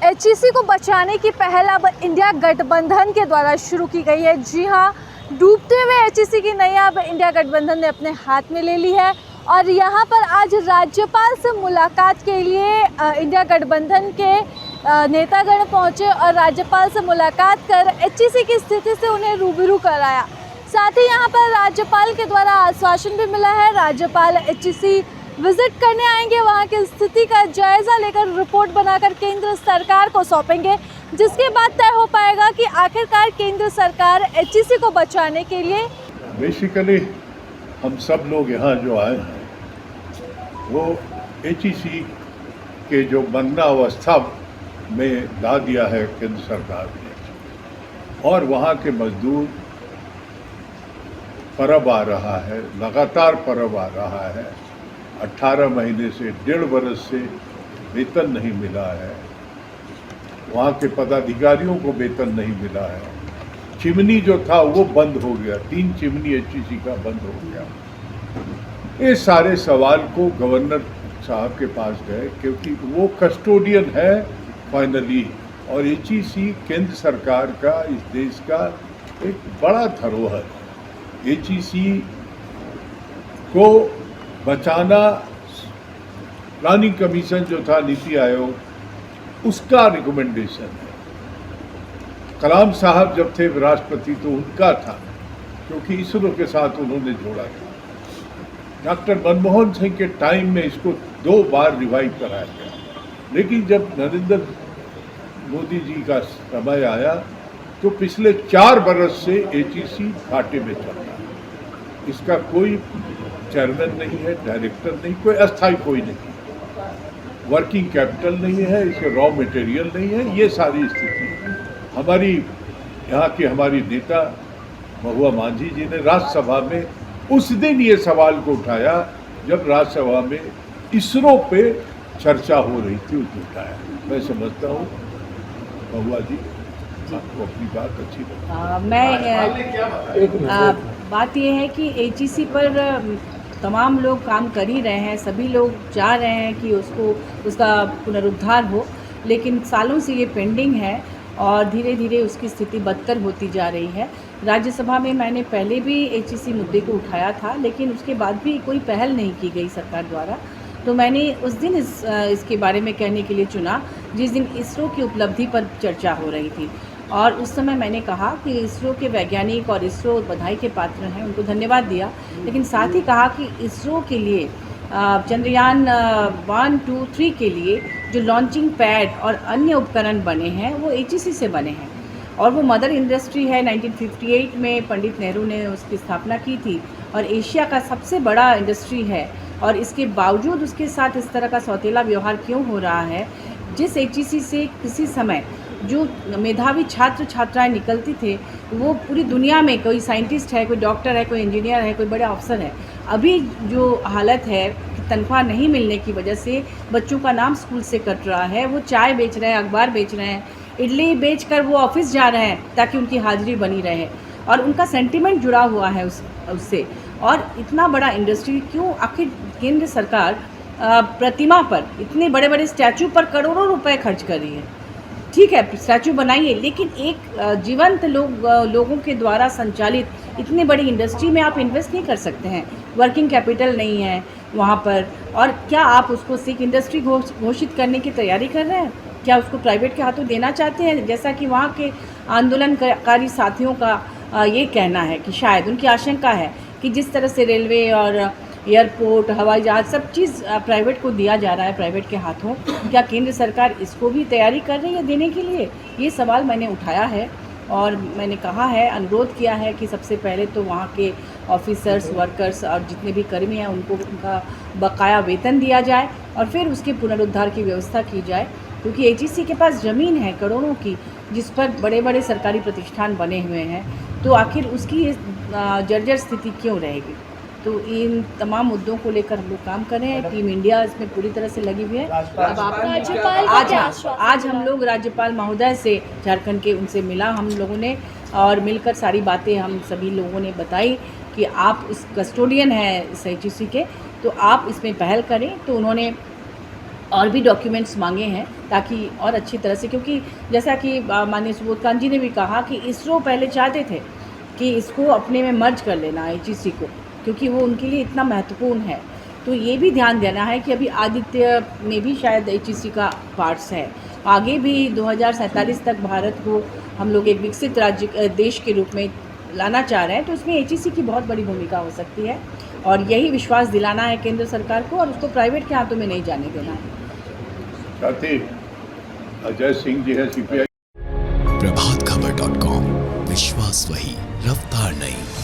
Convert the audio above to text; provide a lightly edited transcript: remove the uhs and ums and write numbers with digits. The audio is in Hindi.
एचईसी को बचाने की पहल अब इंडिया गठबंधन के द्वारा शुरू की गई है। जी हां, डूबते हुए एचईसी की नैया अब इंडिया गठबंधन ने अपने हाथ में ले ली है और यहां पर आज राज्यपाल से मुलाकात के लिए इंडिया गठबंधन के नेतागण पहुंचे और राज्यपाल से मुलाकात कर एचईसी की स्थिति से उन्हें रूबरू कराया। साथ ही यहां पर राज्यपाल के द्वारा आश्वासन भी मिला है। राज्यपाल एचईसी विजिट करने आएंगे, वहां की स्थिति का जायजा लेकर रिपोर्ट बनाकर केंद्र सरकार को सौंपेंगे, जिसके बाद तय हो पाएगा कि आखिरकार केंद्र सरकार एचईसी को बचाने के लिए बेसिकली हम सब लोग यहाँ जो आए हैं वो एचईसी के जो बंधनावस्था में ला दिया है केंद्र सरकार ने, और वहाँ के मजदूर परब आ रहा है, लगातार परब आ रहा है। 18 महीने से 1.5 बरस से वेतन नहीं मिला है, वहाँ के पदाधिकारियों को वेतन नहीं मिला है। चिमनी जो था वो बंद हो गया, 3 चिमनी एचईसी का बंद हो गया। ये सारे सवाल को गवर्नर साहब के पास गए, क्योंकि वो कस्टोडियन है फाइनली, और एचईसी केंद्र सरकार का, इस देश का एक बड़ा धरोहर है। एचईसी को बचाना प्लानिंग कमीशन जो था, नीति आयोग, उसका रिकमेंडेशन है। कलाम साहब जब थे राष्ट्रपति तो उनका था, क्योंकि इसरो के साथ उन्होंने जोड़ा था। डॉक्टर मनमोहन सिंह के टाइम में इसको 2 बार रिवाइव कराया गया, लेकिन जब नरेंद्र मोदी जी का समय आया तो पिछले 4 बरस से एचईसी घाटे में चल रहा है। इसका कोई चेयरमैन नहीं है, डायरेक्टर नहीं, कोई अस्थायी कोई नहीं, वर्किंग कैपिटल नहीं है, इसके रॉ मटेरियल नहीं है। ये सारी स्थिति है। हमारी यहाँ की हमारी नेता महुआ मांझी जी ने राज्यसभा में उस दिन ये सवाल को उठाया जब राज्यसभा में इसरो पे चर्चा हो रही थी, उसने उठाया। मैं समझता हूँ महुआ जी आपको अपनी बात अच्छी लगी। बात यह है कि एचईसी पर तमाम लोग काम कर ही रहे हैं, सभी लोग चाह रहे हैं कि उसका पुनरुद्धार हो, लेकिन सालों से ये पेंडिंग है और धीरे धीरे उसकी स्थिति बदतर होती जा रही है। राज्यसभा में मैंने पहले भी एचईसी मुद्दे को उठाया था, लेकिन उसके बाद भी कोई पहल नहीं की गई सरकार द्वारा। तो मैंने उस दिन इसके बारे में कहने के लिए चुना जिस दिन इसरो की उपलब्धि पर चर्चा हो रही थी, और उस समय मैंने कहा कि इसरो के वैज्ञानिक और इसरो बधाई के पात्र हैं, उनको धन्यवाद दिया, लेकिन साथ ही कहा कि इसरो के लिए चंद्रयान 1, 2, 3 के लिए जो लॉन्चिंग पैड और अन्य उपकरण बने हैं वो एचईसी से बने हैं, और वो मदर इंडस्ट्री है। 1958 में पंडित नेहरू ने उसकी स्थापना की थी और एशिया का सबसे बड़ा इंडस्ट्री है, और इसके बावजूद उसके साथ इस तरह का सौतेला व्यवहार क्यों हो रहा है। जिस एचईसी से किसी समय जो मेधावी छात्र छात्राएं निकलती थे, वो पूरी दुनिया में कोई साइंटिस्ट है, कोई डॉक्टर है, कोई इंजीनियर है, कोई बड़े अफसर है। अभी जो हालत है कि तनख्वाह नहीं मिलने की वजह से बच्चों का नाम स्कूल से कट रहा है, वो चाय बेच रहे हैं, अखबार बेच रहे हैं, इडली बेचकर वो ऑफिस जा रहे हैं ताकि उनकी हाजिरी बनी रहे, और उनका सेंटिमेंट जुड़ा हुआ है उससे। और इतना बड़ा इंडस्ट्री क्यों आखिर केंद्र सरकार प्रतिमा पर, इतने बड़े बड़े स्टैचू पर करोड़ों रुपए खर्च कर रही है। ठीक है, स्टैचू बनाइए, लेकिन एक जीवंत लोगों के द्वारा संचालित इतनी बड़ी इंडस्ट्री में आप इन्वेस्ट नहीं कर सकते हैं। वर्किंग कैपिटल नहीं है वहाँ पर, और क्या आप उसको सिख इंडस्ट्री घोषित करने की तैयारी कर रहे हैं? क्या उसको प्राइवेट के हाथों देना चाहते हैं, जैसा कि वहाँ के आंदोलनकारी साथियों का ये कहना है कि शायद उनकी आशंका है कि जिस तरह से रेलवे और एयरपोर्ट, हवाई जहाज, सब चीज़ प्राइवेट को दिया जा रहा है, प्राइवेट के हाथों, क्या केंद्र सरकार इसको भी तैयारी कर रही है देने के लिए? ये सवाल मैंने उठाया है और मैंने कहा है, अनुरोध किया है कि सबसे पहले तो वहाँ के ऑफिसर्स, वर्कर्स और जितने भी कर्मी हैं उनको उनका बकाया वेतन दिया जाए, और फिर उसके पुनरुद्धार की व्यवस्था की जाए, क्योंकि एचईसी के पास ज़मीन है करोड़ों की, जिस पर बड़े बड़े सरकारी प्रतिष्ठान बने हुए हैं, तो आखिर उसकी जर्जर स्थिति क्यों रहेगी? तो इन तमाम मुद्दों को लेकर हम लोग काम कर रहे हैं। टीम इंडिया इसमें पूरी तरह से लगी हुई है। अब आज हम लोग राज्यपाल महोदय से, झारखंड के, उनसे मिला हम लोगों ने, और मिलकर सारी बातें हम सभी लोगों ने बताई कि आप उस कस्टोडियन हैं इस एचईसी के, तो आप इसमें पहल करें। तो उन्होंने और भी डॉक्यूमेंट्स मांगे हैं ताकि और अच्छी तरह से, क्योंकि जैसा कि माननीय सुबोध कांत जी ने भी कहा कि इसरो पहले चाहते थे कि इसको अपने में मर्ज कर लेना एचईसी को, क्योंकि वो उनके लिए इतना महत्वपूर्ण है। तो ये भी ध्यान देना है कि अभी आदित्य में भी शायद एचईसी का पार्ट्स है। आगे भी 2047 तक भारत को हम लोग एक विकसित राज्य देश के रूप में लाना चाह रहे हैं, तो इसमें एचईसी की बहुत बड़ी भूमिका हो सकती है और यही विश्वास दिलाना है केंद्र सरकार को और उसको प्राइवेट के हाथों में नहीं जाने देना है। साथ ही अजय सिंह जी है CPI। प्रभातखबर.com, विश्वास वही, रफ्तार नहीं।